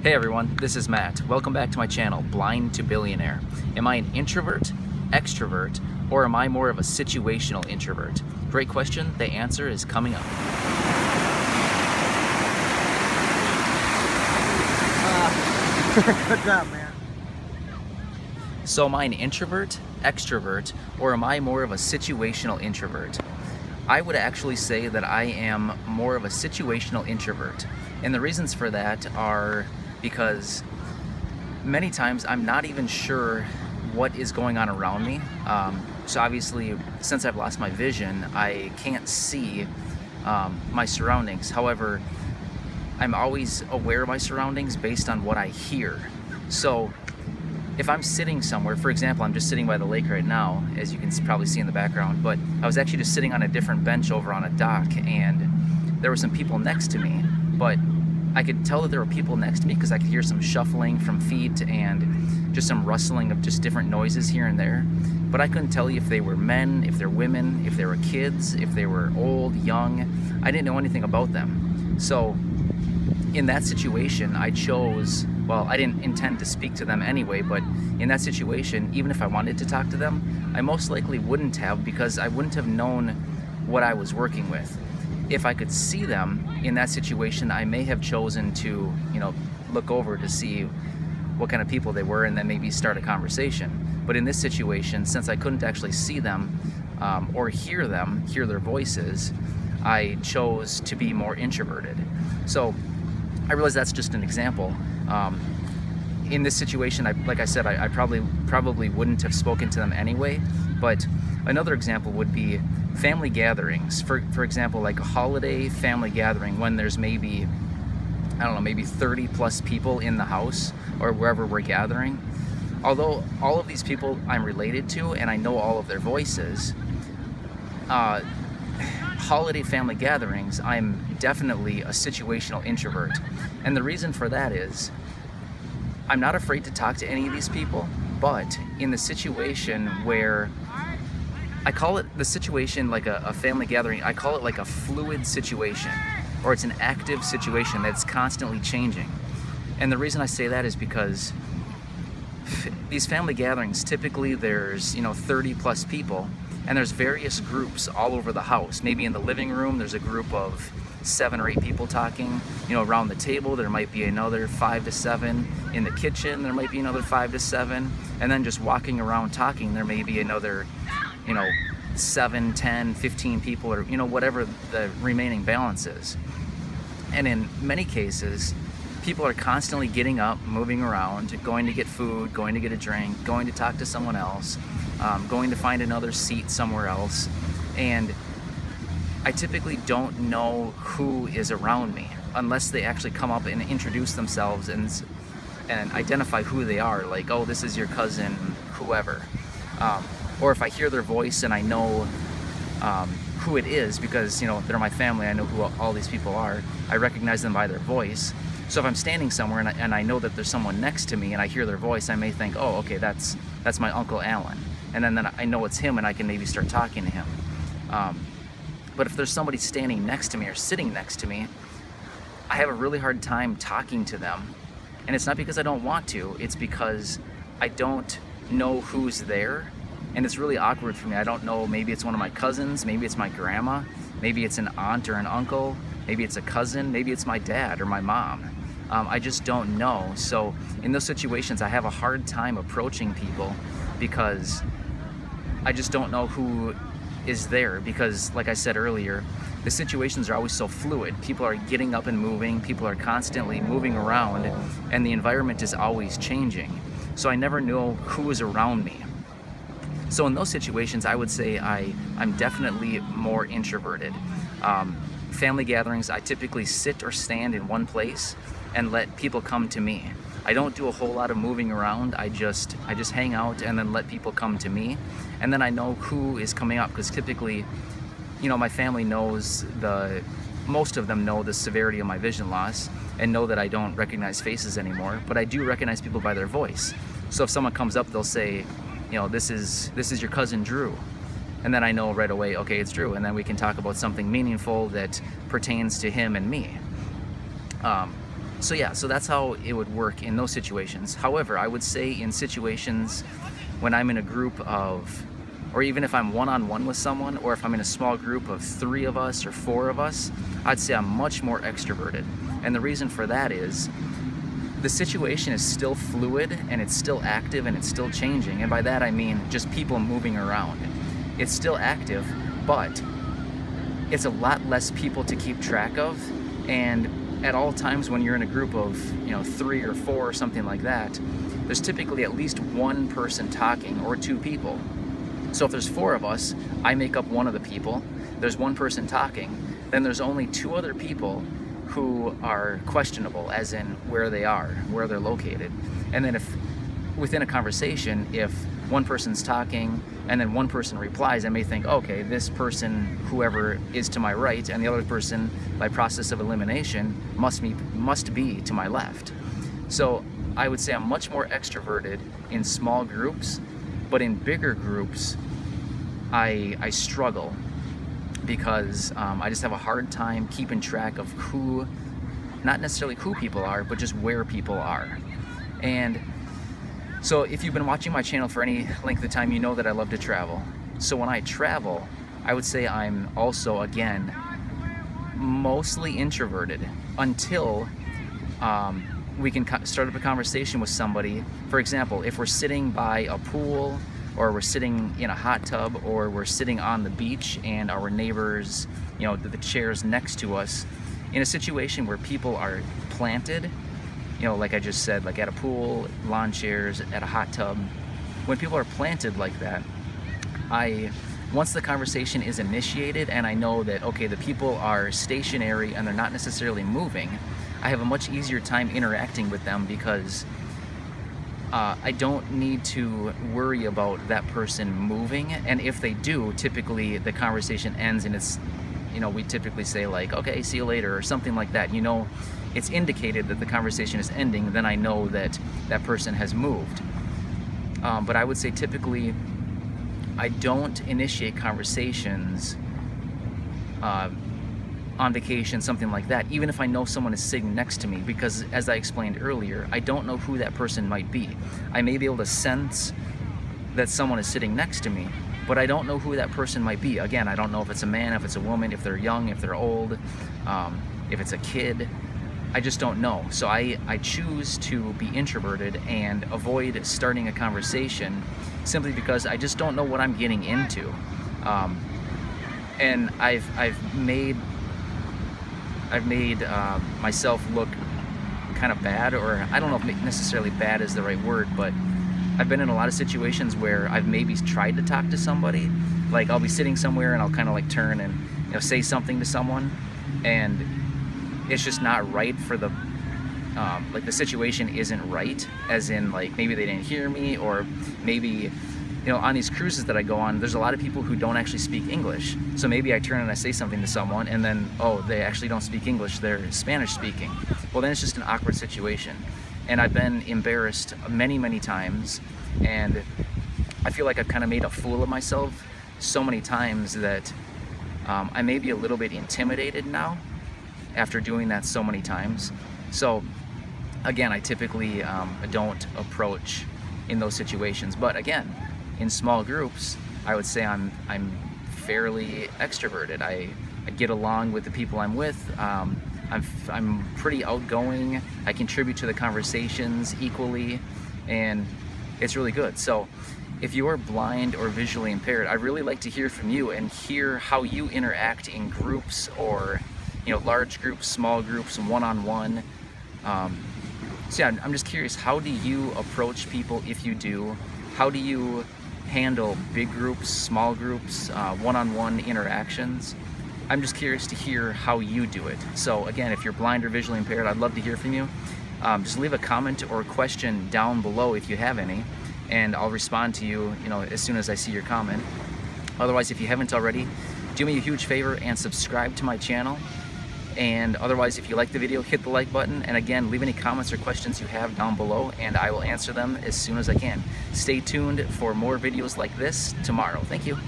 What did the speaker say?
Hey everyone, this is Matt. Welcome back to my channel, Blind to Billionaire. Am I an introvert, extrovert, or am I more of a situational introvert? Great question. The answer is coming up. Good job, man. So am I an introvert, extrovert, or am I more of a situational introvert? I would actually say that I am more of a situational introvert. And the reasons for that are because many times I'm not even sure what is going on around me. So obviously, since I've lost my vision, I can't see my surroundings. However, I'm always aware of my surroundings based on what I hear. So if I'm sitting somewhere, for example, I'm just sitting by the lake right now, as you can probably see in the background, but I was actually just sitting on a different bench over on a dock, and there were some people next to me, but I could tell that there were people next to me because I could hear some shuffling from feet and just some rustling of just different noises here and there. But I couldn't tell you if they were men, if they're women, if they were kids, if they were old, young. I didn't know anything about them. So in that situation, I chose, well, I didn't intend to speak to them anyway, but in that situation, even if I wanted to talk to them, I most likely wouldn't have, because I wouldn't have known what I was working with. If I could see them in that situation, I may have chosen to, look over to see what kind of people they were and then maybe start a conversation. But in this situation, since I couldn't actually see them or hear their voices, I chose to be more introverted. So I realize that's just an example. In this situation, like I said, I probably wouldn't have spoken to them anyway. But another example would be family gatherings. For example, like a holiday family gathering when there's maybe 30 plus people in the house or wherever we're gathering. Although all of these people I'm related to and I know all of their voices, holiday family gatherings, I'm definitely a situational introvert. And the reason for that is I'm not afraid to talk to any of these people, but in the situation where I call it the situation like a family gathering, I call it like a fluid situation, or it's an active situation that's constantly changing. And the reason I say that is because these family gatherings, typically there's 30 plus people, and there's various groups all over the house. Maybe in the living room, there's a group of 7 or 8 people talking. Around the table, there might be another 5 to 7. In the kitchen, there might be another 5 to 7. And then just walking around talking, there may be another 7, 10, 15 people, or whatever the remaining balance is. And in many cases, people are constantly getting up, moving around, going to get food, going to get a drink, going to talk to someone else, going to find another seat somewhere else. And I typically don't know who is around me unless they actually come up and introduce themselves and identify who they are, like, oh, this is your cousin, whoever. Or if I hear their voice and I know who it is because, they're my family, I know who all these people are, I recognize them by their voice. So if I'm standing somewhere and I know that there's someone next to me and I hear their voice, I may think, oh, okay, that's my Uncle Alan. And then I know it's him and I can maybe start talking to him. But if there's somebody standing next to me or sitting next to me, I have a really hard time talking to them. And it's not because I don't want to, it's because I don't know who's there. And it's really awkward for me. I don't know, maybe it's one of my cousins, maybe it's my grandma, maybe it's an aunt or an uncle, maybe it's a cousin, maybe it's my dad or my mom. I just don't know. So in those situations, I have a hard time approaching people because I just don't know who is there, because like I said earlier, the situations are always so fluid. People are getting up and moving, people are constantly moving around, and the environment is always changing. So I never know who is around me. So in those situations, I would say I'm definitely more introverted. Family gatherings, I typically sit or stand in one place and let people come to me. I don't do a whole lot of moving around. I just hang out and then let people come to me. And then I know who is coming up, because typically, my family knows most of them know the severity of my vision loss and know that I don't recognize faces anymore, but I do recognize people by their voice. So if someone comes up, they'll say, this is your cousin Drew. And then I know right away, okay, it's Drew. And then we can talk about something meaningful that pertains to him and me. So yeah, so that's how it would work in those situations. However, I would say in situations when I'm in a group of, or even if I'm one-on-one with someone, or if I'm in a small group of 3 of us or 4 of us, I'd say I'm much more extroverted. And the reason for that is the situation is still fluid and it's still active and it's still changing. And by that I mean just people moving around. It's still active, but it's a lot less people to keep track of. And at all times when you're in a group of 3 or 4 or something like that, there's typically at least 1 person talking or 2 people. So if there's 4 of us, I make up 1 of the people, there's 1 person talking, then there's only 2 other people who are questionable, as in where they are, where they're located. And then if within a conversation, if 1 person's talking and then 1 person replies, I may think, okay, this person, whoever is to my right, and the other person, by process of elimination, must be to my left. So I would say I'm much more extroverted in small groups, but in bigger groups, I struggle because I just have a hard time keeping track of who, not necessarily who people are, but just where people are. And so if you've been watching my channel for any length of time, you know that I love to travel. So when I travel, I would say I'm also, again, mostly introverted until we can start up a conversation with somebody. For example, if we're sitting by a pool, or we're sitting in a hot tub, or we're sitting on the beach and our neighbors, the chairs next to us, in a situation where people are planted, like I just said, like at a pool, lawn chairs, at a hot tub. When people are planted like that, once the conversation is initiated and I know that, okay, the people are stationary and they're not necessarily moving, I have a much easier time interacting with them because I don't need to worry about that person moving. And if they do, typically the conversation ends and it's, we typically say like, okay, see you later, or something like that. It's indicated that the conversation is ending, then I know that that person has moved. But I would say typically I don't initiate conversations on vacation, something like that, even if I know someone is sitting next to me, because as I explained earlier, I don't know who that person might be. I may be able to sense that someone is sitting next to me, but I don't know who that person might be. Again, I don't know if it's a man, if it's a woman, if they're young, if they're old, if it's a kid. I just don't know. So I choose to be introverted and avoid starting a conversation simply because I just don't know what I'm getting into. And I've made myself look kind of bad, or I don't know if necessarily bad is the right word, but I've been in a lot of situations where I've maybe tried to talk to somebody. Like I'll be sitting somewhere and I'll kind of like turn and say something to someone, and it's just not right for the like the situation isn't right, as in like maybe they didn't hear me, or maybe on these cruises that I go on, there's a lot of people who don't actually speak English. So maybe I turn and I say something to someone and then, oh, they actually don't speak English, they're Spanish speaking. Well, then it's just an awkward situation. And I've been embarrassed many, many times, and I feel like I've kind of made a fool of myself so many times that I may be a little bit intimidated now after doing that so many times. So again, I typically don't approach in those situations. But again, in small groups, I would say I'm fairly extroverted. I get along with the people I'm with. I'm pretty outgoing. I contribute to the conversations equally, and it's really good. So if you're blind or visually impaired, I'd really like to hear from you and hear how you interact in groups, or large groups, small groups, one-on-one. So yeah, I'm just curious, how do you approach people if you do? How do you handle big groups, small groups, one-on-one interactions? I'm just curious to hear how you do it. So again, if you're blind or visually impaired, I'd love to hear from you. Just leave a comment or question down below if you have any, and I'll respond to you, as soon as I see your comment. Otherwise, if you haven't already, do me a huge favor and subscribe to my channel. And otherwise, if you like the video, hit the like button, and again, leave any comments or questions you have down below, and I will answer them as soon as I can. Stay tuned for more videos like this tomorrow. Thank you.